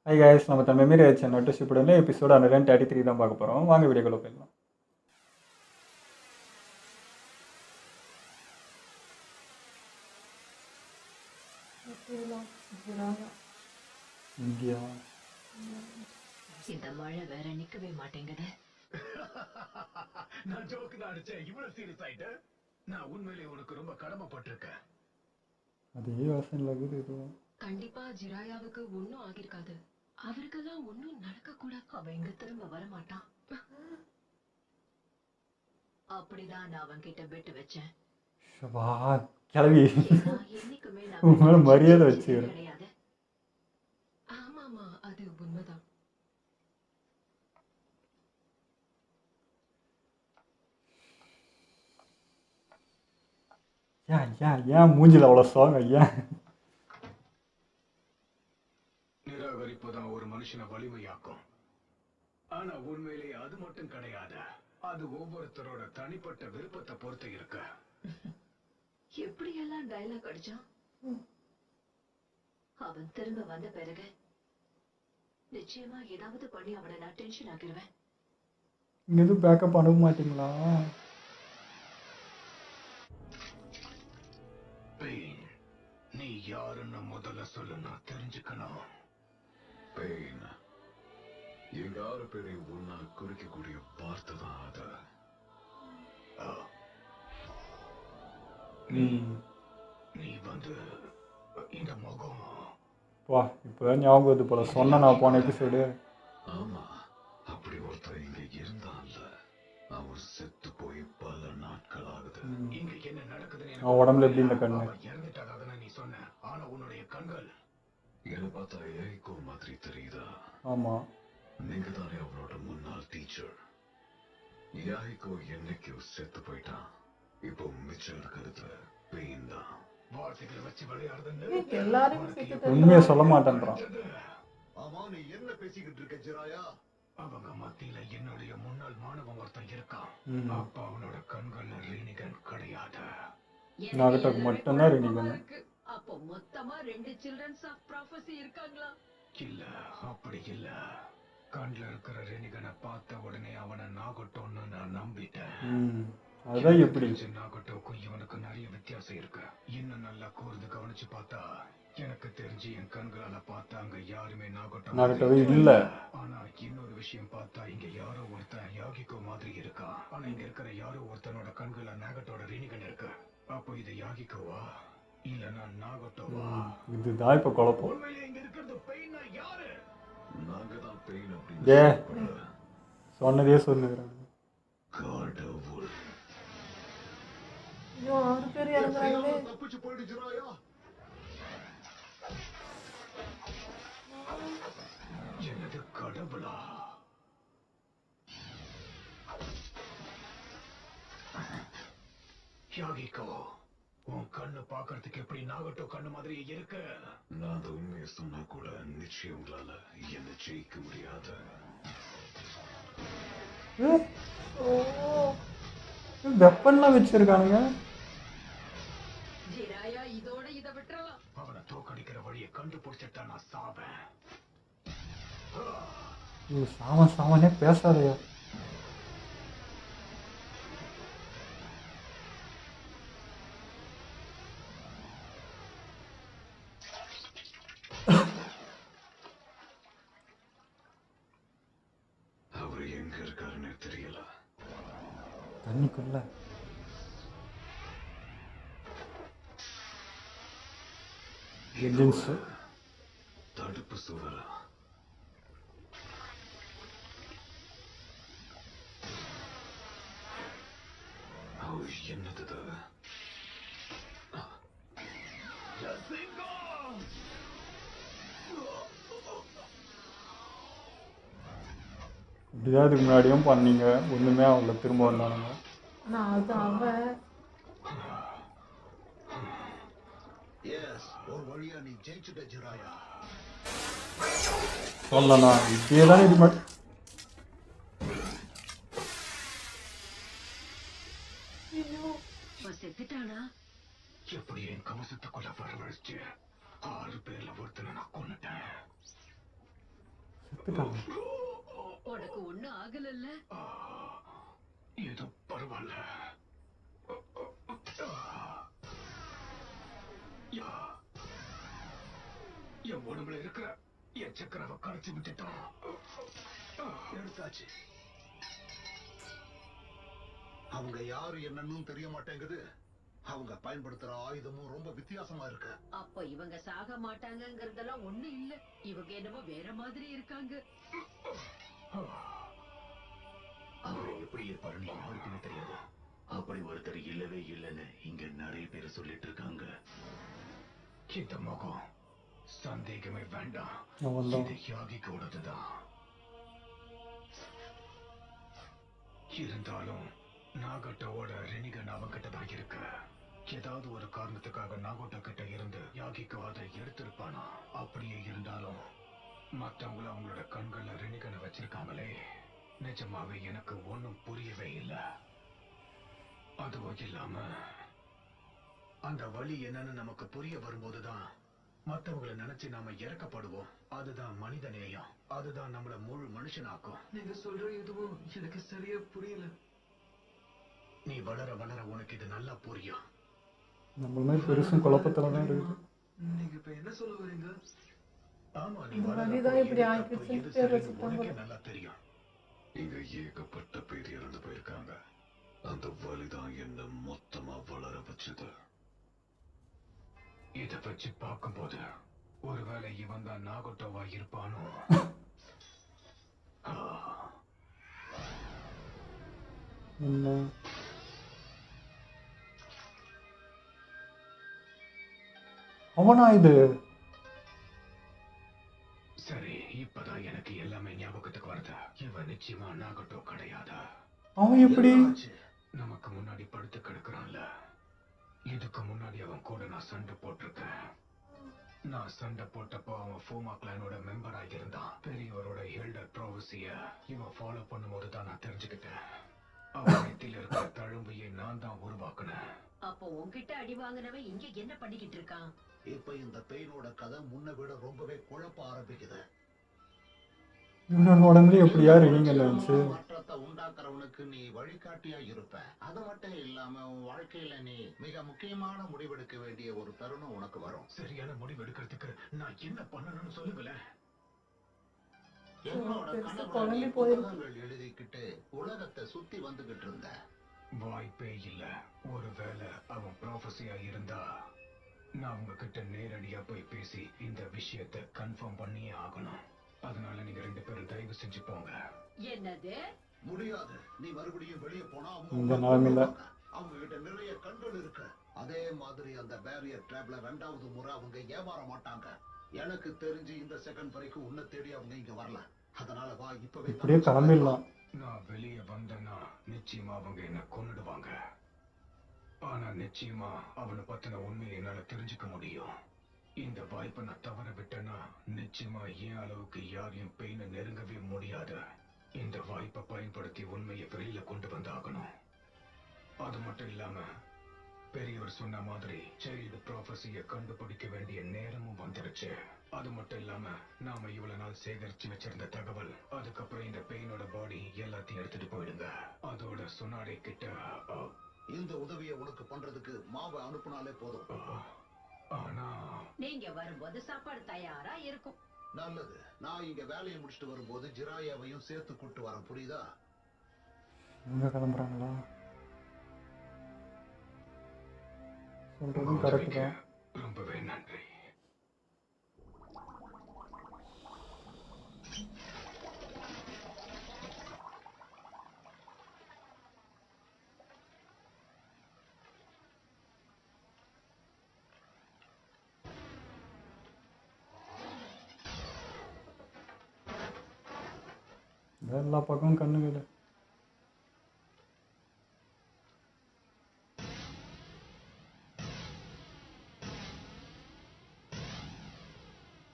Hi guys, நம்ம Tamil memory ஆச்சு நோட்டிஸ்ஷிப்போட episode 133 தான் பார்க்க போகிறோம். வாங்க வீடியோக்குள்ள போயிடலாம். இந்தியா இந்த மழை வேற நிக்கவே மாட்டேங்குது. நான் ஜோக்கு தான் அடிச்சேன். இவ்வளவு சீரியஸ் ஆயிட்ட. நான் உண்மையிலேயே உனக்கு ரொம்ப கடமைப்பட்டிருக்கேன். அதே யோசனையில் இருக்குது எதுவும். கண்டிப்பா ஜிராயாவுக்கு ஒன்னும் ஆகிருக்காது. அவருக்கெல்லாம் ஒன்னும் நடக்க கூட. அவன் இங்க திரும்ப வரமாட்டான். அப்படிதான் நான் அவன் கிட்ட விட்டு வச்சேன். கிளவி என்னைக்குமே உங்கள மரியாதை வச்சுக்கிறேன். கிடையாது. ஆமாமா, அது உண்மைதான். ஏன் மூஞ்சில் அவ்வளோ சோகம்? ஏன் நிராகரிப்புதான் ஒரு மனுஷனை வலிமையாக்கும். ஆனா உண்மையிலேயே அது மட்டும் கிடையாது. அது ஒவ்வொருத்தரோட தனிப்பட்ட விருப்பத்தை பொறுத்து இருக்கு. எப்படியெல்லாம் டயலாக் அடிச்சான். அவன் திரும்ப வந்த பிறகு நிச்சயமா ஏதாவது பண்ணி அவனை நான் டென்ஷன் ஆகிருவேன். இங்க எதுவும் பேக்கப் அனுப்ப மாட்டீங்களா? பெயின், நீ யாருன்னு முதல்ல சொல்லு, நான் தெரிஞ்சுக்கணும். பெயின், எங்க 6 பேரை ஒன்னா குறிக்கக்கூடிய வார்த்தை தான் அது. நீ வந்து இந்த முகம். வா, இப்போதான் ஞாபகம் வருது போல. சொன்ன நான் போன எபிசோடு. ஆமா, அப்படி ஒருத்தர் இங்க இருந்தான்ல. அவன் செத்து போய் பல நாட்கள் ஆகுது. இங்க என்ன நடக்குதுன்னு அவன் உடம்புல எப்படி இந்த கண்ணு? இறந்துட்டாங்க நீ சொன்ன. ஆனா உன்னுடைய கண்கள் என்ன பார்த்தா ஏகோ மாதிரி தெரியுதா? ஆமா, நீங்க தானே அவனோட முன்னாள் டீச்சர். யாஹிகோ என்னைக்கோ செத்து போயிட்டான். இப்போ மிச்சம் இருக்கிறது பெயின் தான். வார்த்தைகளை வச்சு விளையாடுறது. உண்மையை சொல்ல மாட்டேன்றான். ஆமா, நீ என்ன பேசிக்கிட்டு இருக்க ஜிராயா? அவங்க மத்தியில என்னுடைய முன்னாள் மாணவன் ஒருத்தன் இருக்கான். அப்ப அவனோட கண்கள்ல ரீனிகன் கிடையாது. நாகட்டாக்கு மட்டும்தான் ரெனிகன். அப்போ மொத்தமா 2 சில்ட்ரன்ஸ் ஆஃப் ப்ராஃபஸி இருக்காங்களா? இல்ல, அப்படி இல்ல. கண்ல இருக்கிற ரெனிகனை பார்த்த உடனே அவனை நாகட்டோன்னு நான் நம்பிட்டேன். அதான் எப்படி? நாகட்டோக்கும் இவனுக்கு நிறைய வித்தியாசம் இருக்கு. இன்னும் நல்லா கூர்ந்து கவனிச்சு பார்த்தா எனக்கு தெரிஞ்சு என் கண்களால பார்த்தா அங்க யாருமே நாகட்டோவே இல்ல. ஆனா இன்னொரு விஷயம் பார்த்தா இங்க யாரோ ஒருத்தன் யாகிகோ மாதிரி இருக்கா. ஆனா இங்க இருக்கிற யாரோ ஒருத்தனோட கண்கள்ல நாகட்டோட ரெனிகன் இருக்கு. அப்போ இது யாகிகோவா இல்லனா நாகட்டோவா? இதுதான் இப்ப குழப்பம். உண்மையிலே இங்க இருக்கிறது பெயினா யாரு? நாங்க தான் பெயின் ஏ அப்படின்னு சொன்னதே சொல்லுறாங்க. கடவுள். 6 பேர் இறங்குறாங்களே. தப்பிச்சு போயிடு ஜிராயா. என்னது கடவுளா? யாகிகோ, உன் கண்ணு பாக்குறதுக்கு எப்படி நாகட்டோ கண்ணு மாதிரி இருக்கு. நான் அந்த உண்மையை சொன்னா கூட நிச்சயம் உங்களால என்ன ஜெயிக்க முடியாது. வெப்பன்லாம் வச்சிருக்கானுங்க. ஜிராயா இதோட இத விட்டுறலாம். அவனை தோக்கடிக்கிற வழியை கண்டுபிடிச்சிட்டா நான் சாவேன். சாமனே பேசாதையா. அவரு எங்க இருக்காருன்னு தெரியல. தண்ணிக்குள்ள என்ஜின்ஸ் தடுப்பு சுவரா? என்னது இது? இப்படிதான் இதுக்கு முன்னாடியும் பண்ணீங்க, ஒண்ணுமே அவங்கள திரும்ப வந்தானுங்க. நான் அது அவன் சொல்லலாம். இப்படியேதான் இது மட்டும் செத்துட்டானா? எப்படி என் கவசத்துக்குள்ள வரவழைச்சு 6 பேர்ல ஒருத்தனை நான் கொன்னுட்டேன். செத்துட்டாங்க. உனக்கு ஒண்ணும் ஆகலல்ல? ஏதோ பரவாயில்ல. என் உடம்புல இருக்கிற என் சக்கரவை கரைச்சி விட்டுட்டான். எடுத்தாச்சு. அவங்க யாரு என்னன்னு தெரிய மாட்டேங்குது. அவங்க பயன்படுத்துற ஆயுதமும் ரொம்ப வித்தியாசமா இருக்கு. அப்ப இவங்க சாக மாட்டாங்கங்கறதெல்லாம் ஒண்ணு இல்ல. இவங்க என்னமோ வேற மாதிரி இருக்காங்க. அவர் எப்படி இருப்பாருன்னு யாருக்குமே தெரியாது. அப்படி ஒருத்தர் இல்லவே இல்லைன்னு இங்க நிறைய பேர் சொல்லிட்டு இருக்காங்க. இந்த முகம் சந்தேகமே வேண்டாம். அவன்தான். இது யாகிக்கோடதுதான். இருந்தாலும் நாகட்டோட ரெனிகன் அவங்கிட்ட தான் இருக்கு. ஏதாவது ஒரு காரணத்துக்காக நாகோட்டோ கிட்ட இருந்து யாகிக்கோ அதை எடுத்திருப்பானா? அப்படியே இருந்தாலும் மத்தவங்கள அவங்களோட கண்கள்ல ரெனிகனை வச்சிருக்காங்களே, நிஜமாவே எனக்கு ஒண்ணும் புரியவே இல்லை. அதுவும் இல்லாம அந்த வழி என்னன்னு நமக்கு புரிய வரும்போதுதான் மத்தவங்களை நினைச்சு நாம இறக்கப்படுவோம். அதுதான் மனித நேயம். அதுதான் நம்மள முழு மனுஷனாக்கும். நீங்க சொல்ற எதுவும் எனக்கு சரியா புரியல. நீ வளர வளர உனக்கு இது நல்லா புரியும். நம்மளுமே பெருசும் குழப்பத்துல தான் இருக்குது. நீங்க இப்ப என்ன சொல்ல வரீங்க? ஆமா, நீ இந்த வளர வழிதான் இப்படி எது ஆக்கி தப்பு, எது பேர் சரின்னு வச்சுட்டாங்க. உனக்கே நல்லா தெரியும். இங்க ஏகப்பட்ட பேர் இறந்து போயிருக்காங்க. அந்த வலிதான் என்ன மொத்தமா வளர வச்சது. இத வச்சு பார்க்கும்போது ஒருவேளை இவன் தான் நாகோட்டோவா இருப்பானோ? என்ன அவனா இது? சரி, இப்பதான் எனக்கு எல்லாமே ஞாபகத்துக்கு வருது. இவன் நிச்சயமா நாகோட்டோ கிடையாது. அவன் எப்படி? நமக்கு முன்னாடி படுத்து கிடக்குறான்ல, இதுக்கு முன்னாடி அவன் கூட நான் சண்டை போட்டிருக்கேன். நான் சண்டை போட்டப்போ அவன் ஃபோமா கிளானோட மெம்பரா இருந்தான். பெரியவரோட ஹெல்டர் ப்ரோவசிய இவன் ஃபாலோ பண்ணும்போது தான் நான் தெரிஞ்சுக்கிட்டேன். அவன் வயிற்றில் இருக்கிற தழும்பையை நான் தான் உருவாக்குனேன். அப்போ உன்கிட்ட அடி வாங்கினவன் இங்க என்ன பண்ணிக்கிட்டு இருக்கான்? இப்ப இந்த பெயினோட கதை முன்ன விட ரொம்பவே குழப்ப ஆரம்பிக்குது. இவனோட உடம்புல எப்படியா ரெனிகன் வந்துச்சு? மாற்றத்தை உண்டாக்குறவனுக்கு நீ வழிகாட்டியா இருப்ப. அது மட்டும் இல்லாம உன் வாழ்க்கையில நீ மிக முக்கியமான முடிவெடுக்க வேண்டிய ஒரு தருணம் உனக்கு வரும். சரியான முடிவு எடுக்கிறதுக்கு நான் என்ன பண்ணணும்னு சொல்லுங்களேன். என்னோட பெருசா கனவுல குழம்பி நீ போயிருக்கு. புத்தகங்கள் எழுதிக்கிட்டு உலகத்தை சுத்தி வந்துகிட்டு இருந்த. வாய்ப்பே இல்ல. ஒருவேளை அவன் ப்ராஃபஸியா இருந்தா நான் உங்ககிட்ட நேரடியா போய் பேசி இந்த விஷயத்தை கன்ஃபார்ம் பண்ணியே ஆகணும். அதனால நீங்க 2 பேரும் தயவு செஞ்சு போங்க. என்னது? முடியாது. நீ மறுபடியும் வெளியே போனா அவங்க இந்த உன்னை நிலைமையில. கொல்லுவாங்க. அவங்க கிட்ட நிறைய கண்கள் இருக்கு. அதே மாதிரி அந்த பேரியர் டிராப்ல 2வது முறை அவங்க ஏமாற மாட்டாங்க. எனக்கு தெரிஞ்சு இந்த செகண்ட் வரைக்கும் உன்னை தேடி அவங்க இங்க வரல. அதனால வா, இப்பவே இப்படியே கிளம்பிடலாம். நான் வெளியே வந்தேன்னா நிச்சயமா அவங்க என்ன கொன்னுடுவாங்க. ஆனா நிச்சயமா அவனை பத்தின உண்மையை என்னால தெரிஞ்சுக்க முடியும். இந்த வாய்ப்பை நான் தவற விட்டேன்னா நிச்சயமா என் அளவுக்கு யாரையும் பெயினை நெருங்கவே முடியாது. இந்த வாய்ப்பை பயன்படுத்தி உண்மையை வெளியில கொண்டு வந்தாகணும். அது மட்டும் இல்லாம பெரியவர் சொன்ன மாதிரி சைல்டு ப்ராஃபஸியை கண்டுபிடிக்க வேண்டிய நேரமும் வந்துருச்சு. அது மட்டும் இல்லாம நாம இவ்வளவு நாள் சேகரிச்சு வச்சிருந்த தகவல், அதுக்கப்புறம் இந்த பெயினோட பாடி எல்லாத்தையும் எடுத்துட்டு போயிடுங்க. அதோட சொன்னாடை கிட்ட இந்த உதவியை உனக்கு பண்றதுக்கு மாவை அனுப்புனாலே போதும். ஆனா நீங்க வரும்போது சாப்பாடு தயாரா இருக்கும். நல்லது. நான் இங்க வேலையை முடிச்சுட்டு வரும்போது ஜிராயாவையும் சேர்த்து கூட்டு வரேன். புரியுதா? எங்க கிளம்புறாங்களா? சொல்றதும் உங்க கரெக்ட் உதவிக்கு தான். ரொம்பவே நன்றி. எல்லா பக்கமும் கண்ணுகள்.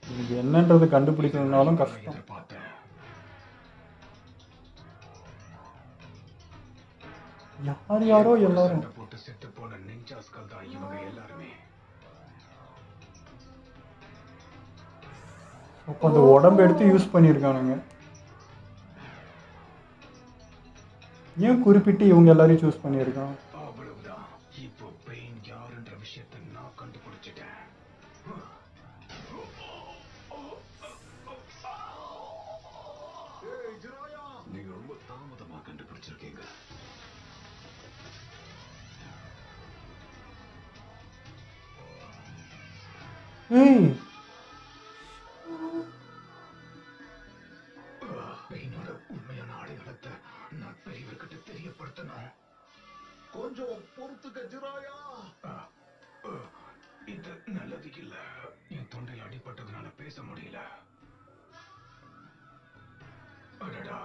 இது என்னன்றது கண்டுபிடிக்கணும்னாலும் கஷ்டம். எதிர்பார்த்தேன். யாரோ எல்லாரும் சண்டை போட்டு செத்து போன நிஞ்சாஸ்கள் தான் இவங்க எல்லாருமே. அப்போ அந்த உடம்பு எடுத்து யூஸ் பண்ணியிருக்கானுங்க. ஏன் குறிப்பிட்டு இவங்க எல்லாரையும் சூஸ் பண்ணியிருக்கான்? அவ்வளவுதான். இப்போ பெயின் யாருன்ற விஷயத்தை நான் கண்டுபிடிச்சிட்டேன். ஏய் ஜிராயா, நீங்க ரொம்ப தாமதமா கண்டுபிடிச்சிருக்கீங்க. ஏய் பெயினோட உண்மையான அடையாளத்தை நான் பெரியவர்கிட்ட தெரியப்படுத்தணும். கொஞ்சம் பொறுத்துக்க ஜிராயா. இது நல்லது இல்ல. என் தொண்டையில் அடிபட்டதுனால பேச முடியல. அடடா,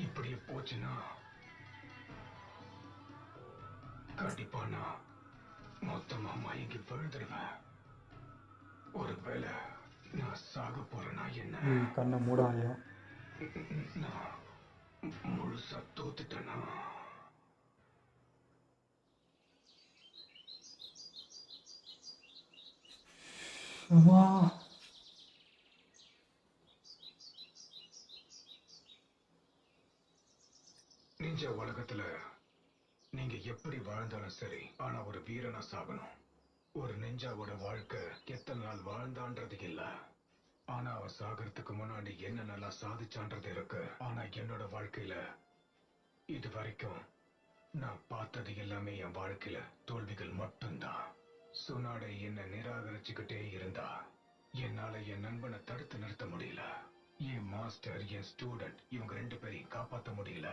இப்படியே போச்சுன்னா கண்டிப்பா நான் மொத்தமா மயங்கி விழுந்துடுவேன். ஒருவேளை நான் சாக போறேன்னா என்ன? கண்ணை மூடாயா? நான் முழுசா தோத்துட்டேனா? அம்மா நிஞ்ச உலகத்துல நீங்க எப்படி வாழ்ந்தாலும் சரி, ஆனா ஒரு வீரனா சாகணும். ஒரு நிஞ்சாவோட வாழ்க்கை எத்தனை நாள் வாழ்ந்தான்றது இல்ல, ஆனா அவன் சாகிறதுக்கு முன்னாடி என்ன நல்லா சாதிச்சான்றது இருக்கு. ஆனா என்னோட வாழ்க்கையில இது வரைக்கும் நான் பார்த்தது எல்லாமே என் வாழ்க்கையில தோல்விகள் மட்டும்தான். சுனாடை என்ன நிராகரிச்சுக்கிட்டே இருந்தா என்னால என் நண்பனை தடுத்து நிறுத்த முடியல. என் மாஸ்டர், என் ஸ்டூடெண்ட், இவங்க 2 பேரையும் காப்பாற்ற முடியல.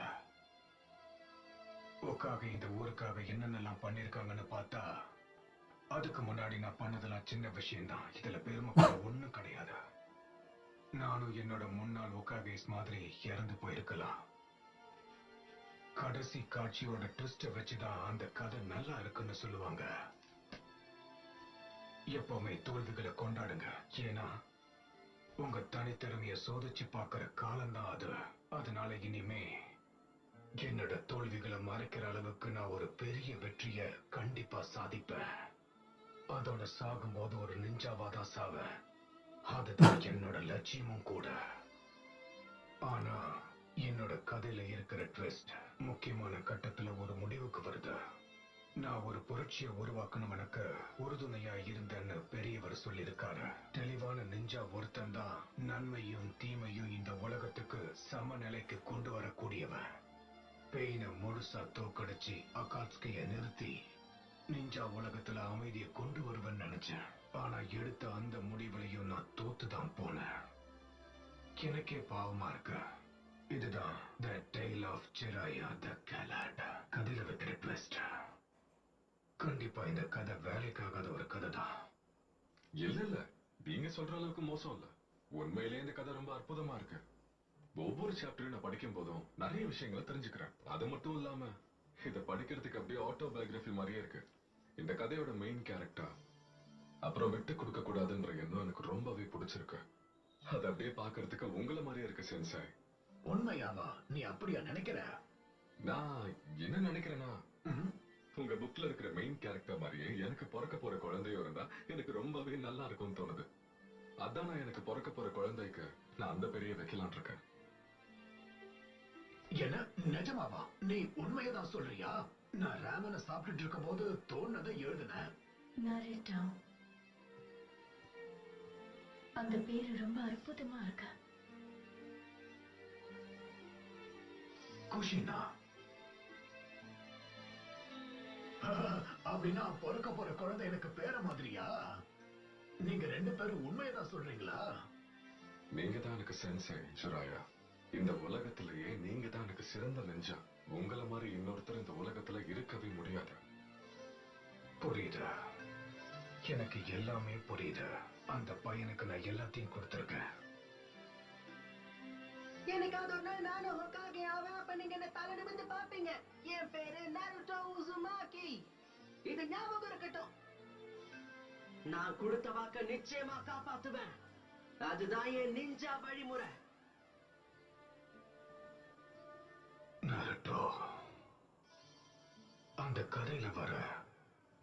உக்காக இந்த ஊருக்காக என்னென்னலாம் பண்ணிருக்காங்கன்னு பார்த்தா அதுக்கு முன்னாடி நான் பண்ணதெல்லாம் சின்ன விஷயம்தான். இதுல பெருமை ஒண்ணும் கிடையாது. நானும் என்னோட முன்னாள் உக்காகேஸ் மாதிரி இறந்து போயிருக்கலாம். கடைசி காட்சியோட ட்விஸ்ட வச்சுதான் அந்த கதை நல்லா இருக்குன்னு சொல்லுவாங்க. எப்பவுமே தோல்விகளை கொண்டாடுங்க, ஏன்னா உங்க தனித்திறமைய சோதிச்சு பார்க்கிற காலம்தான் அது. அதனால இனிமே என்னோட தோல்விகளை மறைக்கிற அளவுக்கு நான் ஒரு பெரிய வெற்றிய கண்டிப்பா சாதிப்பேன். அதோட சாகும்போது ஒரு நிஞ்சாவாதான் சாவேன். அதுதான் என்னோட லட்சியமும் கூட. ஆனா என்னோட கதையில இருக்கிற ட்விஸ்ட் முக்கியமான கட்டத்துல ஒரு முடிவுக்கு வருது. நான் ஒரு புரட்சியை உருவாக்கணும், எனக்கு உறுதுணையா இருந்தேன்னு பெரியவர் சொல்லியிருக்காரு. தெளிவான நிஞ்சா ஒருத்தன் தான் நன்மையும் தீமையும் இந்த உலகத்துக்கு சமநிலைக்கு கொண்டு வரக்கூடியவன். பெயினை முழுசா தோக்கடிச்சு அகாட்ஸ்கிய நிறுத்தி நிஞ்சா உலகத்துல அமைதியை கொண்டு வருவேன்னு நினைச்சேன். ஆனா எடுத்த அந்த முடிவுலையும் நான் தோத்துதான் போனேன். எனக்கே பாவமா இருக்கு. இதுதான் The Tale of Jiraiya the Galad. கதையில வைக்கிற ட்விஸ்ட். கண்டிப்பா இந்த கதை வேலைக்காகாத ஒரு கதை தான். இல்ல நீங்க சொல்ற அளவுக்கு மோசம் இல்ல. உண்மையிலேயே இந்த கதை ரொம்ப அற்புதமா இருக்கு. ஒவ்வொரு சாப்டரையும் நான் படிக்கும் போதும் நிறைய விஷயங்களை தெரிஞ்சுக்கிறேன். அது மட்டும் இல்லாம இதை படிக்கிறதுக்கு அப்படியே ஆட்டோபயோகிராஃபி மாதிரியே இருக்கு. இந்த கதையோட மெயின் கேரக்டர் அப்புறம் விட்டு கொடுக்க கூடாதுன்ற எண்ணம் எனக்கு ரொம்பவே பிடிச்சிருக்கு. அது அப்படியே பாக்குறதுக்கு உங்களை மாதிரியே இருக்கு சென்சாய். உண்மையாவா? நீ அப்படியா நினைக்கிற? நான் என்ன நினைக்கிறேன்னா, உங்க புக்ல இருக்கிற மெயின் கேரக்டர் மாதிரியே எனக்கு பிறக்க போற குழந்தையும் இருந்தா எனக்கு ரொம்பவே நல்லா இருக்கும்னு தோணுது. அதான் நான் எனக்கு பிறக்க போற குழந்தைக்கு நான் அந்த பெரிய வைக்கலான் இருக்கேன். என்ன நிஜமாவா? நீ உண்மையதான் சொல்றியா? நான் ராமனை சாப்பிட்டுட்டு இருக்கும் போது தோணுனதை எழுதுனேன். நரேட்டோ, அந்த பேரு ரொம்ப அற்புதமா இருக்கு. குஷினா அப்படின்னா பிறக்க போற குழந்தை எனக்கு பேர மாதிரியா? நீங்க 2 பேரும் உண்மையதான் சொல்றீங்களா? நீங்க தான் எனக்கு சென்சாய் ஜிராயா. இந்த உலகத்திலேயே நீங்க தான் எனக்கு சிறந்த நெஞ்சா. உங்களை மாதிரி இன்னொருத்தர் இந்த உலகத்துல இருக்கவே முடியாது. புரியுது, எனக்கு எல்லாமே புரியுது. அந்த பையனுக்கு நான் எல்லாத்தையும் கொடுத்திருக்கேன். எனக்காவது ஒரு நாள் நானும் ஹோக்காகே ஆவேன். அப்ப நீங்க என்ன தலை நிமிர்ந்து பாப்பீங்க. என் பேரு நருட்டோ உசுமாக்கி. இது ஞாபகம் இருக்கட்டும். நான் கொடுத்த வாக்க நிச்சயமா காப்பாத்துவேன். அதுதான் என் நிஞ்சா வழிமுறை. நருட்டோ அந்த கதையில வர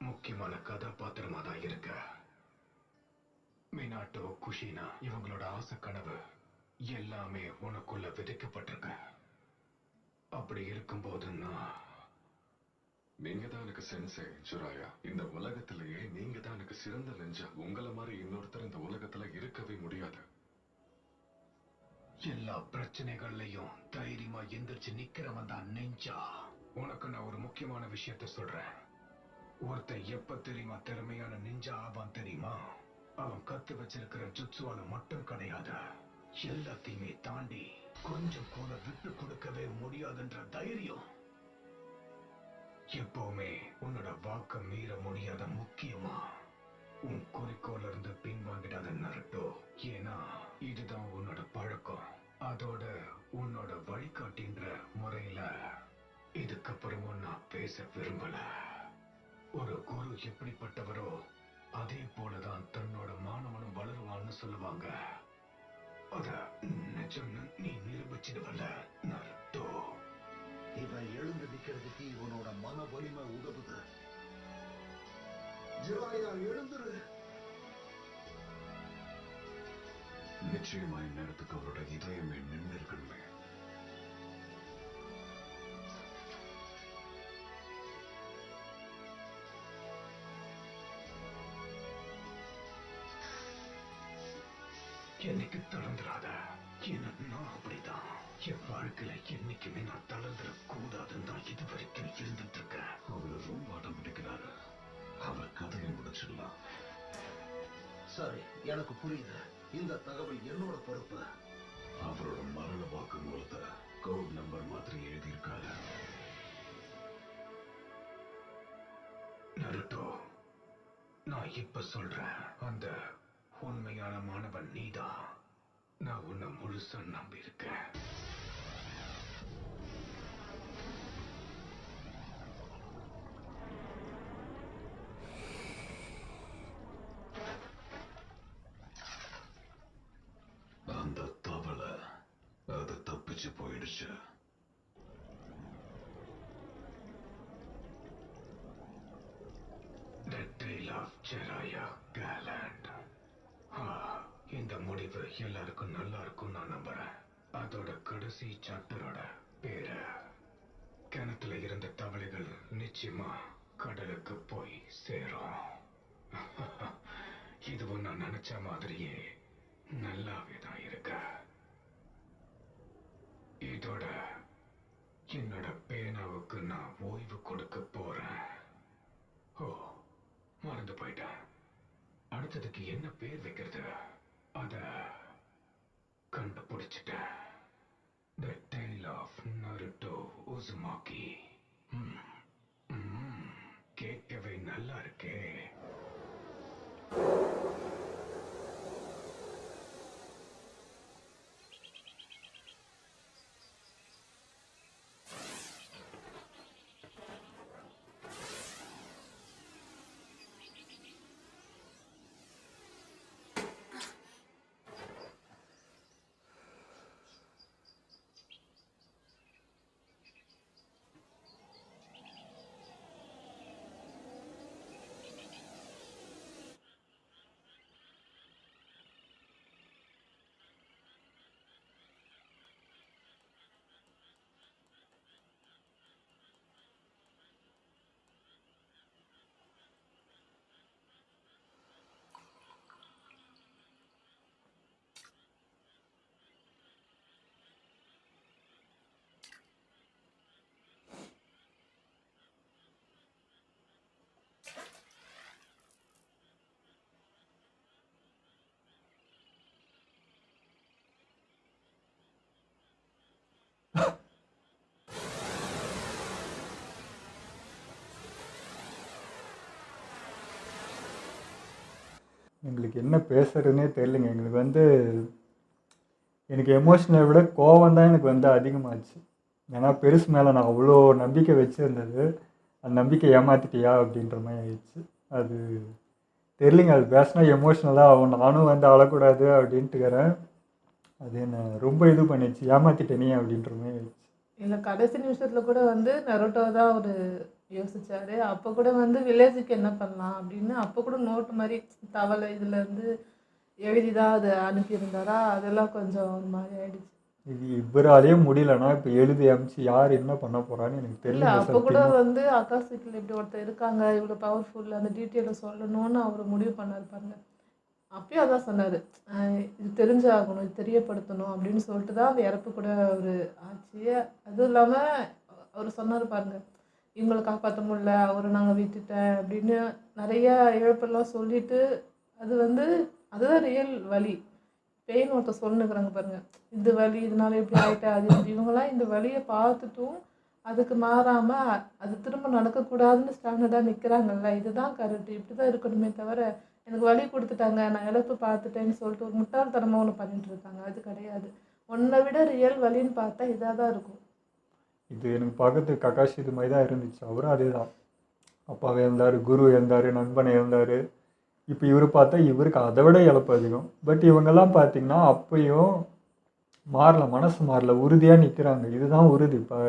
முக்கியமான கதாபாத்திரமா தான் இருக்க. மினாட்டோ, குஷினா இவங்களோட ஆசை கனவு எல்லாமே உனக்குள்ள விதைக்கப்பட்டிருக்க. அப்படி இருக்கும்போது நீங்க தான் எனக்கு சென்சே ஜுராயா. இந்த உலகத்திலேயே நீங்க தான் எனக்கு சிறந்த நெஞ்சா. உங்களை மாதிரி இன்னொருத்தர் இந்த உலகத்துல இருக்கவே முடியாது. எல்லா பிரச்சனைகள்லயும் தைரியமா எந்திரிச்சு நிக்கிறவன் தான் நெஞ்சா. உனக்கு நான் ஒரு முக்கியமான விஷயத்த சொல்றேன். ஒருத்தன் எப்ப தெரியுமா திறமையான நெஞ்சா ஆவான் தெரியுமா? அவன் கத்து வச்சிருக்கிற ஜுட்சுவால மட்டும் கிடையாது, எல்லாத்தையுமே தாண்டி கொஞ்சம் கூட விட்டு கொடுக்கவே முடியாதுன்ற தைரியம். எப்பவுமே உன்னோட வாக்க மீற முடியாத, முக்கியமா உன் குறிக்கோள்ல இருந்து பின்வாங்கிடாத நருட்டோ. ஏன்னா இதுதான் உன்னோட பழக்கம். அதோட உன்னோட வழிகாட்டின்ற முறையில இதுக்கப்புறமும் நான் பேச விரும்பல. ஒரு குரு எப்படிப்பட்டவரோ அதே போலதான் தன்னோட மாணவனும் வளருவான்னு சொல்லுவாங்க. அத நிஜம்னு நீ நிரூபிச்சிடுவல்ல நருட்டோ. இவன் எழுந்து நிக்கிறதுக்கு இவனோட மன வலிமை உதவுது. ஜிராயா, எழுந்துரு. நிச்சயமா இந்நேரத்துக்கு அவரோட இதயமே நின்று இருக்கணுமே. என்னைக்கு தளர்ந்துடாத. ஏன்னா நான் அப்படிதான். என் வாழ்க்கையில என்னைக்குமே நான் தளர்ந்துட கூடாதுன்னு தான் இது வரைக்கும் இருந்துட்டு இருக்கேன். அவர் ரொம்ப அடம் பிடிக்கிறாரு. அவர் கதையை முடிச்சிடலாம். சரி, எனக்கு புரியுது. இந்த தகவல் என்னோட பொறுப்பு. அவரோட மரண வாக்குமூலத்தை கோட் நம்பர் மாதிரி எழுதியிருக்காரு. நருட்டோ, நான் இப்ப சொல்றேன், அந்த உண்மையான மாணவன் நீதான். நான் உன்னை முழுசா நம்பி இருக்கேன். அந்த தவளை அது தப்பிச்சு போயிடுச்சு. The Tale of Jiraiya Gallant. இந்த முடிவு எல்லாருக்கும் நல்லா இருக்கும் நான் நம்புறேன். அதோட கடைசி சாப்டரோட பேரு கிணத்துல இருந்த தவளைகள் நிச்சயமா கடலுக்கு போய் சேரும். இதுவும் நான் நினைச்ச மாதிரியே நல்லாவே தான் இருக்க. இதோட என்னோட பேனாவுக்கு நான் ஓய்வு கொடுக்க போறேன். ஓ, மறந்து போயிட்டேன். அடுத்ததுக்கு என்ன பேர் வைக்கிறது அத கண்டுபிடிச்சிட்டேன். The Tale of Naruto Uzumaki. கேட்கவே நல்லா இருக்கே. எங்களுக்கு என்ன பேசுறதுன்னே தெரியலைங்க. எங்களுக்கு வந்து எனக்கு எமோஷனை விட கோவம் தான் எனக்கு வந்து அதிகமாச்சு. ஏன்னா பெருசு மேலே நான் அவ்வளோ நம்பிக்கை வச்சுருந்தது, அந்த நம்பிக்கை ஏமாற்றிட்டியா அப்படின்ற மாதிரி ஆயிடுச்சு. அது தெரியலைங்க, அது பேசினா எமோஷ்னலாக ஆகும். நானும் வந்து அழக்கூடாது அப்படின்ட்டுக்கிறேன். அது என்ன ரொம்ப இது பண்ணிடுச்சு, ஏமாற்றிட்டேனே அப்படின்ற மாதிரி ஆயிடுச்சு. இல்லை, கடைசி நிமிஷத்தில் கூட வந்து நருட்டோ தான் ஒரு யோசிச்சாரு. அப்போ கூட வந்து வில்லேஜுக்கு என்ன பண்ணலாம் அப்படின்னு அப்போ கூட நோட்டு மாதிரி தவளை இதுலேருந்து எழுதி தான் அது அனுப்பியிருந்தாரா, அதெல்லாம் கொஞ்சம் ஒரு மாதிரி ஆயிடுச்சு. இது இவராலேயே முடியலன்னா இப்போ எழுதி அனுப்பிச்சு யார் என்ன பண்ண போறான்னு எனக்கு இல்லை, தெரியல அப்போ கூட சத்தியமா. வந்து ஆகாஷிக்கில் இப்படி ஒருத்தர் இருக்காங்க, இவ்வளோ பவர்ஃபுல், அந்த டீட்டெயிலை சொல்லணும்னு அவர் முடிவு பண்ணார் பாருங்க. அப்பயும் அதான் சொன்னார், இது தெரிஞ்சாகணும், இது தெரியப்படுத்தணும் அப்படின்னு சொல்லிட்டு தான் அந்த இறப்பு கூட ஒரு ஆச்சு. அதுவும் இல்லாமல் அவர் சொன்னார் பாருங்க, இவங்களை காப்பாற்ற முடியல, அவரை நாங்கள் விட்டுட்டேன் அப்படின்னு நிறைய இழப்பெல்லாம் சொல்லிட்டு, அது வந்து அதுதான் ரியல் வலி. பெயின் ஒருத்தர் சொல்லுங்கிறாங்க பாருங்க, இந்த வலி இதனால இப்படி ஆயிட்டா அது இப்படி. இவங்கெல்லாம் இந்த வலியை பார்த்துட்டும் அதுக்கு மாறாமல் அது திரும்ப நடக்கக்கூடாதுன்னு ஸ்டாண்டர்டாக நிற்கிறாங்கல்ல, இதுதான் கரெக்ட், இப்படி தான் இருக்கணுமே தவிர எனக்கு வலி கொடுத்துட்டாங்க நான் இழப்பு பார்த்துட்டேன்னு சொல்லிட்டு ஒரு முட்டாள்தனமாக ஒன்று பண்ணிட்டு இருக்காங்க. அது கிடையாது. உன்னை விட ரியல் வலின்னு பார்த்தா இதாக தான் இருக்கும். இது எனக்கு பார்க்கறதுக்கு ககாஷ் இது மாதிரி தான் இருந்துச்சு. அவரும் அதே தான். அப்பாவை இழந்தார், குரு இழந்தார், நண்பனை இழந்தார். இப்போ இவர் பார்த்தா இவருக்கு அதை விட இழப்பு அதிகம். பட் இவங்கெல்லாம் பார்த்தீங்கன்னா அப்பயும் மாறல, மனசு மாறல, உறுதியாக நிற்கிறாங்க. இதுதான் உறுதி. இப்போ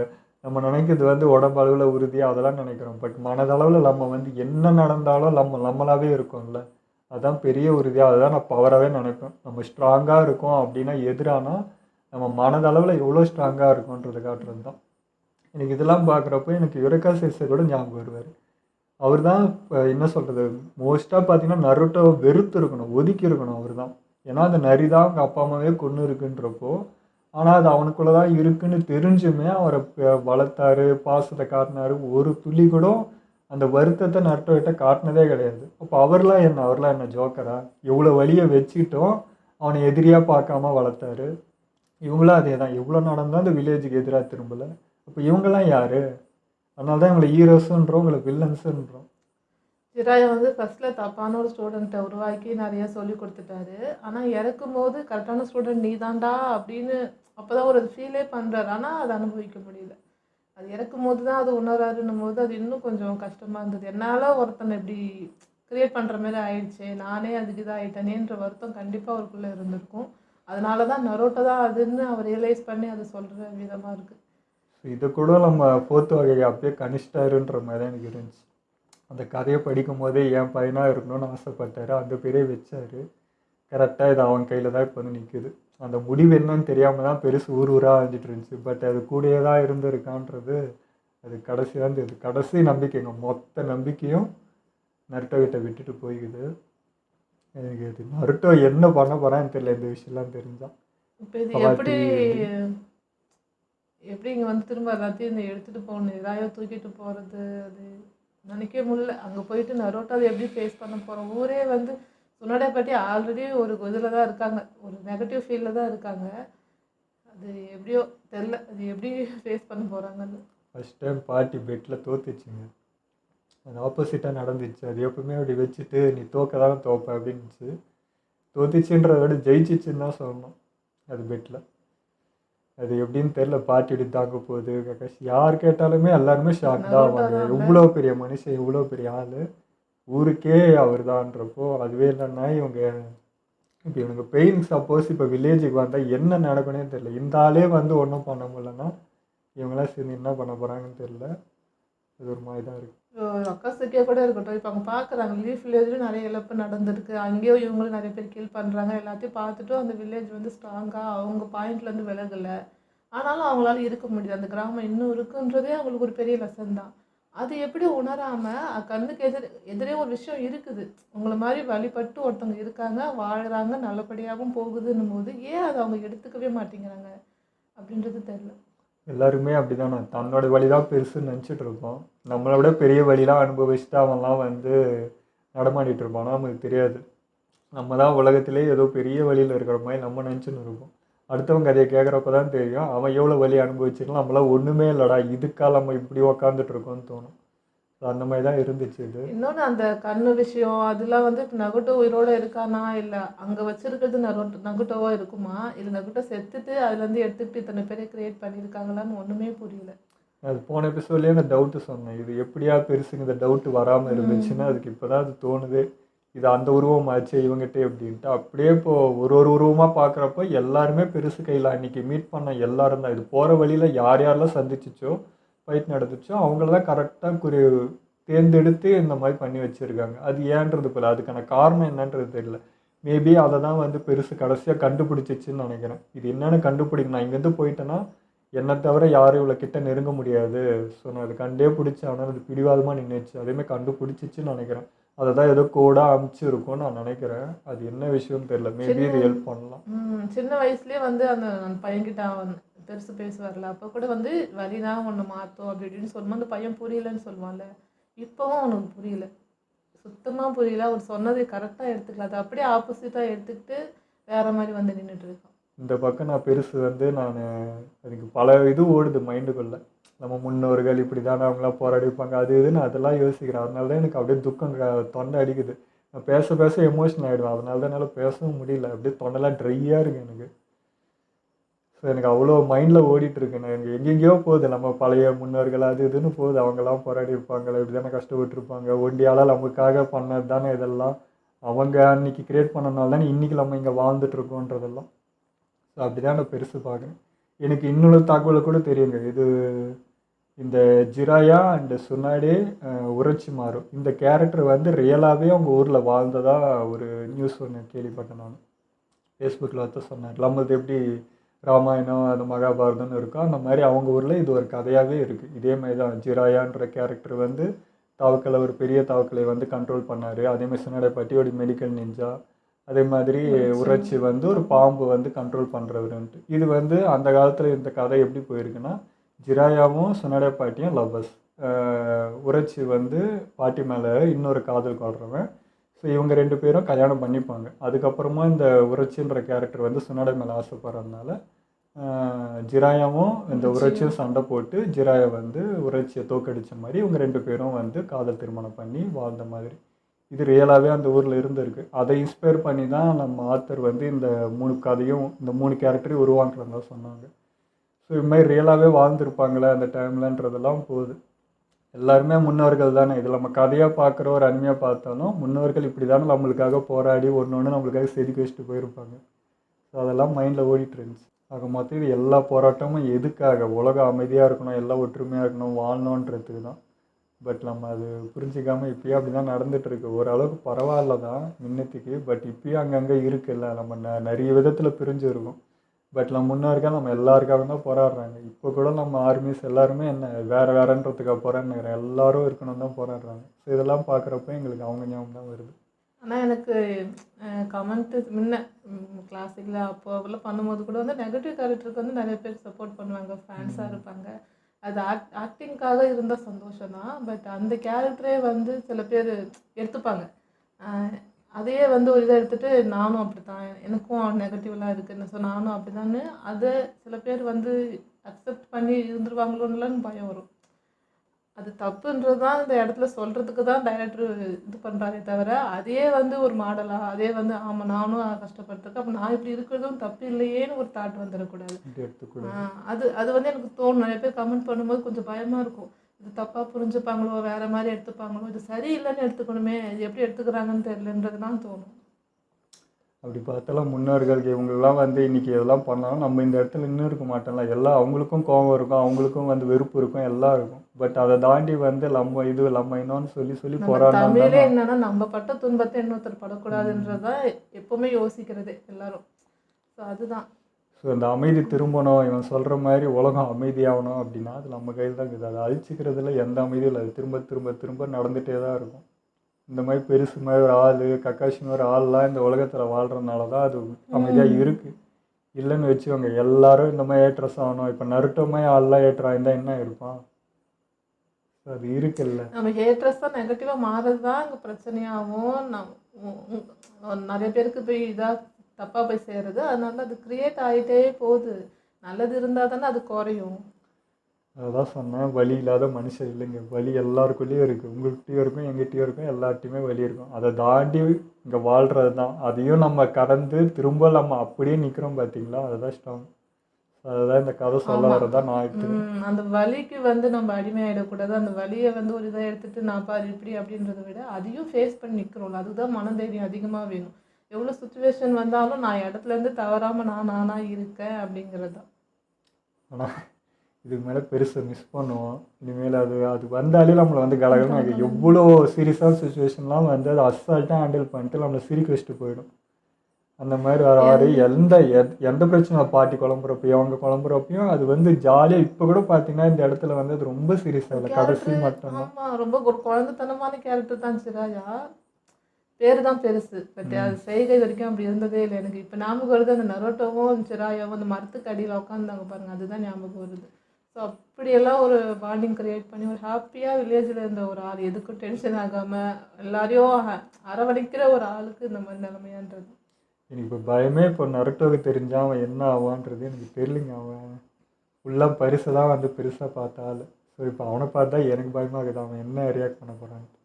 நம்ம நினைக்கிறது வந்து உடம்பளவில் உறுதியாக அதெல்லாம் நினைக்கிறோம். பட் மனதளவில் நம்ம வந்து என்ன நடந்தாலும் நம்மளாவே இருக்கோம்ல, அதுதான் பெரிய உறுதியாக. அதுதான் நான் பவராகவே நினைப்பேன். நம்ம ஸ்ட்ராங்காக இருக்கோம் அப்படின்னா எதிரானா நம்ம மனதளவில் எவ்வளோ ஸ்ட்ராங்காக இருக்கோன்றது காட்டுறது தான். எனக்கு இதெல்லாம் பார்க்குறப்போ எனக்கு யுரேகா சேசர் கூட ஞாபகம் வருவார். அவர் தான் இப்போ என்ன சொல்கிறது, மோஸ்ட்டாக பார்த்தீங்கன்னா நருட்டோவை வெறுத்து இருக்கணும், ஒதுக்கி இருக்கணும் அவர் தான். ஏன்னா அந்த நரி தான் அவங்க அப்பா அம்மாவே கொன்று இருக்குன்றப்போ, ஆனால் அது அவனுக்குள்ளே தான் இருக்குன்னு தெரிஞ்சுமே அவரை வளர்த்தாரு, பாசத்தை காட்டினாரு. ஒரு துளி கூட அந்த வருத்தத்தை நருட்டோகிட்ட காட்டினதே கிடையாது. அப்போ அவர்லாம் என்ன ஜோக்கரா? எவ்வளோ வழியை வச்சுக்கிட்டோம் அவனை எதிரியாக பார்க்காம வளர்த்தாரு. இவங்களாம் அதே தான். எவ்வளோ நடந்தால் அந்த வில்லேஜுக்கு எதிராக திரும்பலை. அப்போ இவங்கெல்லாம் யார்? அதனால தான் இவங்களை ஹீரோஸுன்றோம், இவங்களை வில்லன்ஸுன்றோம். ஜிராயா வந்து ஃபஸ்ட்டில் தப்பான ஒரு ஸ்டூடெண்ட்டை உருவாக்கி நிறைய சொல்லி கொடுத்துட்டாரு. ஆனால் இறக்கும் போது கரெக்டான ஸ்டூடெண்ட் நீ தாண்டா அப்படின்னு அப்போ தான் ஒரு ஃபீலே பண்ணுறாரு. ஆனால் அதை அனுபவிக்க முடியல. அது இறக்கும் போது தான் அது உணராருன்னும் போது அது இன்னும் கொஞ்சம் கஷ்டமாக இருந்தது. என்னால் ஒருத்தனை இப்படி க்ரியேட் பண்ணுற மாதிரி ஆயிடுச்சு, நானே அதுக்கு இதாக ஆகிட்டேனேன்ற வருத்தம் கண்டிப்பாக அவருக்குள்ளே இருந்திருக்கும். அதனால தான் நரோட்டோ தான் அதுன்னு அவர் ரியலைஸ் பண்ணி அதை சொல்கிற விதமாக இருக்குது. இது கூட நம்ம 4th வகையை அப்பயே கணிச்சிட்டாருன்ற மாதிரி தான் எனக்கு இருந்துச்சு. அந்த கதையை படிக்கும் போதே என் பையனாக இருக்கணும்னு ஆசைப்பட்டார், அந்த பேரே வச்சார். கரெக்டாக இது அவன் கையில் தான் இப்போ வந்து நிற்குது. அந்த முடிவு என்னன்னு தெரியாமல் தான் பெருசு ஊராக வந்துட்டு இருந்துச்சு. பட் அது கூடயே தான் இருந்திருக்கான்றது அது கடைசி தான் தெரியுது. கடைசி நம்பிக்கைங்க, மொத்த நம்பிக்கையும் நருட்டோ கிட்ட விட்டுட்டு போய்க்குது. எனக்கு அது நருட்டோ என்ன பண்ண போகிறான்னு தெரியல. இந்த விஷயம்லாம் தெரிஞ்சான் இப்போ இது எப்படி இங்கே வந்து திரும்ப எல்லாத்தையும் இந்த எடுத்துகிட்டு போகணும், இதாயோ தூக்கிட்டு போகிறது, அது நினைக்கவே முடியல. அங்கே போயிட்டு நரோட்டோ அதை எப்படி ஃபேஸ் பண்ண போகிறோம்? ஊரே வந்து சுனோடே பற்றி ஆல்ரெடி ஒரு இதில் தான் இருக்காங்க, ஒரு நெகட்டிவ் ஃபீல்டில் தான் இருக்காங்க. அது எப்படியோ தெரில, அது எப்படி ஃபேஸ் பண்ண போகிறாங்கன்னு. ஃபஸ்ட் டைம் பாட்டி பெட்டில் தோத்துச்சுங்க. அது ஆப்போசிட்டாக நடந்துச்சு. அது எப்பவுமே அப்படி வச்சுட்டு நீ தோக்க தானே தோப்ப அப்படின்னுச்சு. தோத்துச்சுன்றத விட ஜெயிச்சிச்சுன்னு தான் சொல்லணும். அது பெட்டில் அது எப்படின்னு தெரில. பாட்டி இப்படி தாங்க போகுது ககாஷ். யார் கேட்டாலுமே எல்லாருமே ஷாக் தான் ஆவாங்க. எவ்வளோ பெரிய மனுஷன், எவ்வளோ பெரிய ஆள், ஊருக்கே அவர் தான்றப்போ அதுவே இல்லைன்னா இவங்க இப்போ இவனுக்கு பெயின் சப்போஸ் இப்போ வில்லேஜுக்கு வந்தால் என்ன நடக்குன்னே தெரில. இந்த ஆளே வந்து ஒன்றும் பண்ண முடியலன்னா இவங்களாம் சேர்ந்து என்ன பண்ண போகிறாங்கன்னு தெரில. அது ஒரு மாதிரி தான் இருக்குது. அக்காசுக்கே கூட இருக்கட்டும், இப்போ அவங்க பார்க்குறாங்க லீஃப் வில்லேஜ்லேயும் நிறைய இழப்பு நடந்திருக்கு, அங்கேயும் இவங்களும் நிறைய பேர் கீழ் பண்ணுறாங்க. எல்லாத்தையும் பார்த்துட்டு அந்த வில்லேஜ் வந்து ஸ்ட்ராங்காக அவங்க பாயிண்ட்லேருந்து விலகலை. ஆனாலும் அவங்களால இருக்க முடியுது, அந்த கிராமம் இன்னும் இருக்குன்றதே அவங்களுக்கு ஒரு பெரிய லெசன் தான். அது எப்படி உணராமல் கண்ணுக்கு எதிரே ஒரு விஷயம் இருக்குது, உங்களை மாதிரி வழிபட்டு ஒருத்தவங்க இருக்காங்க, வாழ்கிறாங்க, நல்லபடியாகவும் போகுதுன்னும் போது ஏன் அதை அவங்க எடுத்துக்கவே மாட்டேங்கிறாங்க அப்படின்றது தெரில. எல்லாருமே அப்படி தானே, தன்னோட வழி தான் பெருசுன்னு நினச்சிட்டு இருப்போம். நம்மளை விட பெரிய வழிலாம் அனுபவிச்சுட்டு அவன்லாம் வந்து நடமாடிட்டு இருப்பான். நமக்கு தெரியாது, நம்ம தான் உலகத்திலே ஏதோ பெரிய வழியில் இருக்கிற மாதிரி நம்ம நினச்சின்னு இருப்போம். அடுத்தவங்க கதையை கேட்குறப்ப தான் தெரியும் அவன் எவ்வளோ வழி அனுபவிச்சிருக்கலாம், நம்மளாம் ஒன்றுமே இல்லைடா இதுக்காக நம்ம இப்படி உக்காந்துட்டு இருக்கோம்னு தோணும். அந்த மாதிரி தான் இருந்துச்சு இது. இன்னொன்று அந்த கண்ணு விஷயம் அதெல்லாம் வந்து இப்போ நகுட்டோ உயிரோடு இருக்கானா, இல்லை அங்கே வச்சிருக்கிறது நகுட்டோவாக இருக்குமா, இல்லை நகுட்டோ செத்துட்டு அதுலேருந்து எடுத்துக்கிட்டு இத்தனை பேரை கிரியேட் பண்ணியிருக்காங்களான்னு ஒன்றுமே புரியல. அது போன எபிசோட்லேயே அந்த டவுட்டு சொன்னேன், இது எப்படியா பெருசுங்க இந்த டவுட்டு வராமல் இருந்துச்சுன்னா அதுக்கு இப்போ தான் அது தோணுது. இது அந்த உருவம் ஆச்சு இவங்ககிட்ட அப்படின்ட்டு. அப்படியே இப்போது ஒரு உருவமாக பார்க்குறப்போ எல்லாருமே பெருசு கையில் அன்றைக்கி மீட் பண்ண எல்லாரும் தான். இது போகிற வழியில் யார் யாரெல்லாம் சந்திச்சிச்சோ ஃபைட் நடந்துச்சோ அவங்கள கரெக்டாக தேர்ந்தெடுத்து இந்த மாதிரி பண்ணி வச்சுருக்காங்க. அது ஏன்றது போல, அதுக்கான காரணம் என்னன்றது தெரியல. மேபி அதை தான் வந்து பெருசு கடைசியாக கண்டுபிடிச்சிச்சுன்னு நினைக்கிறேன். இது என்னென்னு கண்டுபிடிக்கணும். நான் இங்கேருந்து போயிட்டேன்னா என்னை தவிர யாரும் இவ்வளோ கிட்ட நெருங்க முடியாது. ஸோ நான் அது கண்டே பிடிச்சி ஆனால் அது பிடிவாதமாக நின்றுச்சு. அதேமாதிரி கண்டுபிடிச்சிச்சின்னு நினைக்கிறேன். அதை தான் ஏதோ கோடாக அமுச்சிருக்கும்னு நான் நினைக்கிறேன். அது என்ன விஷயம்னு தெரியல. மேபி இது ஹெல்ப் பண்ணலாம். சின்ன வயசுலேயே வந்து அந்த பையன்கிட்ட அவன் பெருசு பேசுவார்ல, அப்போ கூட வந்து வலி தான் ஒன்று மாற்றும் அப்படி இப்படின்னு சொல்லும்போது அந்த பையன் புரியலன்னு சொல்லுவான்ல. இப்போவும் அவனுக்கு புரியல, சுத்தமாக புரியல. அவர் சொன்னதை கரெக்டாக எடுத்துக்கல, அதை அப்படியே ஆப்போசிட்டாக எடுத்துக்கிட்டு வேற மாதிரி வந்து நின்றுட்டு இருக்கான். இந்த பக்கம் நான் பெருசு வந்து எனக்கு பல இது ஓடுது மைண்டுக்குள்ளே. நம்ம முன்னோர்கள் இப்படி தானே அவங்களாம் போராடிப்பாங்க அது இதுன்னு அதெல்லாம் யோசிக்கிறேன். அதனால தான் எனக்கு அப்படியே துக்கம் தொண்டை அடிக்குது. நான் பேச பேச எமோஷனல் ஆகிடுவேன். அதனால தான் என்னால் பேசவும் முடியல. அப்படியே தொண்டைலாம் ட்ரையாக இருக்குது எனக்கு. ஸோ எனக்கு அவ்வளோ மைண்டில் ஓடிட்டுருக்கு. நான் எனக்கு எங்கெங்கேயோ போகுது. நம்ம பழைய முன்னோர்கள் அது இதுன்னு போகுது. அவங்கெல்லாம் போராடி இருப்பாங்களே, இப்படி தானே கஷ்டப்பட்டுருப்பாங்க, ஒண்டியால் நமக்காக பண்ணது தானே இதெல்லாம், அவங்க அன்றைக்கி க்ரியேட் பண்ணனால தானே இன்றைக்கி நம்ம இங்கே வாழ்ந்துட்டுருக்கோன்றதெல்லாம். ஸோ அப்படி தான் நான் பெருசு பார்க்குறேன். எனக்கு இன்னொரு தகவலை கூட தெரியுங்க. இது இந்த ஜிராயா அண்டு சுனாடே உரோச்சிமாரு இந்த கேரக்டர் வந்து ரியலாகவே அவங்க ஊரில் வாழ்ந்ததாக ஒரு நியூஸ் ஒன்று கேள்விப்பட்டேன். நான் ஃபேஸ்புக்கில் வந்து சொன்னேன். நம்மளது எப்படி ராமாயணம் அந்த மகாபாரதம்னு இருக்கோ அந்த மாதிரி அவங்க ஊரில் இது ஒரு கதையாகவே இருக்குது. இதே மாதிரி தான் ஜிராயான்ற கேரக்டர் வந்து தாவக்கலை, ஒரு பெரிய தாவக்கலை வந்து கண்ட்ரோல் பண்ணார். அதேமாதிரி சுனாடே பாட்டியோட மெடிக்கல் நிஞ்சா, அதே மாதிரி உரோச்சி வந்து ஒரு பாம்பு வந்து கண்ட்ரோல் பண்ணுறவருன்ட்டு. இது வந்து அந்த காலத்தில் இந்த கதை எப்படி போயிருக்குன்னா, ஜிராயாவும் சுனாடே பாட்டியும் லவ்வர்ஸ். உரோச்சி வந்து பாட்டி மேலே இன்னொரு காதல் கொள்றவன். ஸோ இவங்க 2 பேரும் கல்யாணம் பண்ணிப்பாங்க. அதுக்கப்புறமா இந்த உரோச்சின்ற கேரக்டர் வந்து சுனாடே மேலே ஆசைப்படுறதுனால ஜிராயாவும் இந்த உரோச்சியும் சண்டை போட்டு ஜிராயா வந்து உரோச்சியை தோக்கடித்த மாதிரி இவங்க 2 பேரும் வந்து காதல் திருமணம் பண்ணி வாழ்ந்த மாதிரி இது ரியலாகவே அந்த ஊரில் இருந்திருக்கு. அதை இன்ஸ்பயர் பண்ணி தான் நம்ம ஆத்தர் வந்து இந்த 3 கதையும் இந்த 3 கேரக்டரையும் உருவாக்குறதா சொன்னாங்க. ஸோ இது மாதிரி ரியலாகவே வாழ்ந்துருப்பாங்களே அந்த டைம்லன்றதெல்லாம் போகுது. எல்லாருமே முன்னோர்கள் தானே. இதில் நம்ம கதையாக பார்க்குற ஒரு அனிமையாக பார்த்தாலும் முன்னோர்கள் இப்படி தானே நம்மளுக்காக போராடி ஒன்று நம்மளுக்காக செதுக்கி வச்சுட்டு போயிருப்பாங்க. ஸோ அதெல்லாம் மைண்டில் ஓடிட்டு இருந்துச்சு. ஆக மொத்தம் இது எல்லா போராட்டமும் எதுக்காக? உலகம் அமைதியாக இருக்கணும், எல்லாம் ஒற்றுமையாக இருக்கணும், வாழணுன்றதுக்கு தான். பட் நம்ம அது புரிஞ்சிக்காமல் இப்போயே அப்படி தான் நடந்துகிட்ருக்கு. ஓரளவுக்கு பரவாயில்ல தான் முன்னத்துக்கு. பட் இப்போயும் அங்கங்கே இருக்குல்ல, நம்ம நிறைய விதத்தில் பிரிஞ்சுருக்கோம். பட் நம்ம முன்னோர்கள் நம்ம எல்லாருக்காக தான் போராடுறாங்க. இப்போ கூட நம்ம ஆர்மிஸ் எல்லாருமே என்ன வேறன்றதுக்காக போராடுறாங்க, எல்லாரும் இருக்கணும் தான் போராடுறாங்க. ஸோ இதெல்லாம் பார்க்குறப்ப எங்களுக்கு அவங்க ஞாபகம் தான் வருது. ஆனால் எனக்கு கமெண்ட்டு முன்ன கிளாசிக்கில் அப்போவெல்லாம் பண்ணும்போது கூட வந்து நெகட்டிவ் கேரக்டருக்கு வந்து நிறைய பேர் சப்போர்ட் பண்ணுவாங்க, ஃபேன்ஸாக இருப்பாங்க. அது ஆக்டிங்காக இருந்தால் சந்தோஷம் தான். பட் அந்த கேரக்டரே வந்து சில பேர் எடுத்துப்பாங்க. அதையே வந்து ஒரு இதை எடுத்துகிட்டு நானும் அப்படி தான், எனக்கும் நெகட்டிவ்லாம் இருக்குன்னு, ஸோ நானும் அப்படி தான்னு அதை சில பேர் வந்து அக்செப்ட் பண்ணி இருந்துருவாங்களோன்னு பயம் வரும். அது தப்புன்றது தான் இந்த இடத்துல சொல்கிறதுக்கு தான் டைரக்டர் இது பண்ணுறாரே தவிர, அதையே வந்து ஒரு மாடலாக அதே வந்து ஆமாம் நானும் கஷ்டப்பட்டுருக்கேன், அப்போ நான் இப்படி இருக்கிறதும் தப்பு இல்லையேன்னு ஒரு தாட் வந்துடக்கூடாது. அது வந்து எனக்கு தோணும். நிறைய பேர் கமெண்ட் பண்ணும்போது கொஞ்சம் பயமாக இருக்கும். இது தப்பாக புரிஞ்சுப்பாங்களோ, வேறு மாதிரி எடுத்துப்பாங்களோ, இது சரியில்லைன்னு எடுத்துக்கணுமே, இது எப்படி எடுத்துக்கிறாங்கன்னு தெரியலன்றதுலாம் தோணும். அப்படி பார்த்தாலும் முன்னோர்கள் இவங்களெலாம் வந்து இன்றைக்கி இதெல்லாம் பண்ணாலும் நம்ம இந்த இடத்துல இன்னும் இருக்க மாட்டோம்ல. எல்லாம் அவங்களுக்கும் கோபம் இருக்கும், அவங்களுக்கும் வந்து வெறுப்பு இருக்கும், எல்லாம் இருக்கும். பட் அதை தாண்டி வந்து நம்ம இன்னொன்னு சொல்லி போராடணும். தமிழே என்னன்னா நம்ம பட்ட துன்பத்தை இன்னொருத்தர் படக்கூடாதுன்றதான் எப்பவுமே யோசிக்கிறது எல்லாரும். ஸோ அதுதான். ஸோ இந்த அமைதி திரும்பணும், இவன் சொல்கிற மாதிரி உலகம் அமைதியாகணும் அப்படின்னா அது நம்ம கையில் தான் இருக்குது. அதை அழிச்சிக்கிறதுல எந்த அமைதியும் இல்லை. அது திரும்ப திரும்ப திரும்ப நடந்துகிட்டே தான் இருக்கும். இந்த மாதிரி பெருசு மாதிரி ஒரு ஆள், கக்காஷி மாதிரி ஆள்லாம் இந்த உலகத்தில் வாழ்கிறதுனால தான் அது அமைதியாக இருக்குது. இல்லைன்னு வச்சுக்கோங்க, எல்லாரும் இந்த மாதிரி ஏட்ரஸ் ஆகணும். இப்போ நருட்டோ மாதிரி ஆள்லாம் ஏற்றாயிருந்தா என்ன இருப்பான்? அது இருக்குல்ல. நம்ம ஹேட்ரஸ் தான் நெகட்டிவாக மாறுறது தான் இங்கே பிரச்சனையாகவும் நிறைய பேருக்கு போய் இதாக தப்பாக போய் சேருது. அதனால அது க்ரியேட் ஆகிட்டே போகுது. நல்லது இருந்தால் தானே அது குறையும். அதான் சொன்னேன், வலி இல்லாத மனுஷன் இல்லைங்க. வலி எல்லாருக்குள்ளேயும் இருக்குது. உங்கள்கிட்டயும் இருக்கும், எங்கிட்டையும் இருக்கும், எல்லார்ட்டையுமே வலி இருக்கும். அதை தாண்டி இங்கே வாழ்கிறது தான். அதையும் நம்ம கடந்து திரும்ப நம்ம அப்படியே நிற்கிறோம் பார்த்தீங்களா, அதுதான் ஸ்ட்ராங். அதுதான் இந்த கதை சொல்ல வரதா நான் எடுத்துக்கிறேன். அந்த வலிக்கு வந்து நம்ம அடிமையாகிடக்கூடாது. அந்த வலியை வந்து ஒரு இதாக எடுத்துகிட்டு நான் பாரு இப்படி அப்படின்றத விட அதையும் ஃபேஸ் பண்ணி நிற்கிறோம்ல, அதுதான் மனதைரியம் அதிகமாக வேணும். எவ்வளோ சுச்சுவேஷன் வந்தாலும் நான் இடத்துலேருந்து தவறாமல் நானாக இருக்கேன் அப்படிங்கிறது தான். ஆனால் இதுக்கு மேலே பெருசாக மிஸ் பண்ணுவோம். இனிமேல் அது வந்தாலே நம்மளை வந்து கலகலமாக எவ்வளோ சீரியஸான சுச்சுவேஷன்லாம் வந்து அதை அசால்ட்டாக ஹேண்டில் பண்ணிட்டு நம்மளை சிரிக்க வச்சுட்டு போயிடும். அந்த மாதிரி வராரு. எந்த பிரச்சனையும் பாட்டி குழம்புறப்பையும் அவங்க குழம்புறப்பையும் அது வந்து ஜாலியாக. இப்போ கூட பார்த்தீங்கன்னா இந்த இடத்துல வந்து அது ரொம்ப சீரியஸாக இல்லை, கடைசி மட்டும்தான். ஆமாம், ரொம்ப ஒரு குழந்தைத்தனமான கேரக்டர் தான் சிராஜா. பேர் தான் பெருசு, பட் அது செய்கை வரைக்கும் அப்படி இருந்ததே இல்லை எனக்கு. இப்போ ஞாபகம் வருது அந்த நரோட்டோவும் சிராயாவும் அந்த மரத்துக்கு அடியில் உட்காந்தாங்க பாருங்க, அதுதான் ஞாபகம் வருது. ஸோ அப்படியெல்லாம் ஒரு பாண்டிங் க்ரியேட் பண்ணி ஒரு ஹாப்பியாக வில்லேஜில் இருந்த ஒரு ஆள், எதுக்கும் டென்ஷன் ஆகாமல் எல்லாரையும் அரவணைக்கிற ஒரு ஆளுக்கு இந்த மாதிரி நிலைமையான்றது எனக்கு இப்போ பயமே. இப்போ நருட்டோவுக்கு தெரிஞ்சா அவன் என்ன ஆவான்றது எனக்கு தெரியலைங்க. அவன் ஃபுல்லாக பரிசு தான் வந்து பெருசாக பார்த்தாள். ஸோ இப்போ அவனை பார்த்தா எனக்கு பயமாகுது, அவன் என்ன ரியாக்ட் பண்ண போகிறான்ட்டு.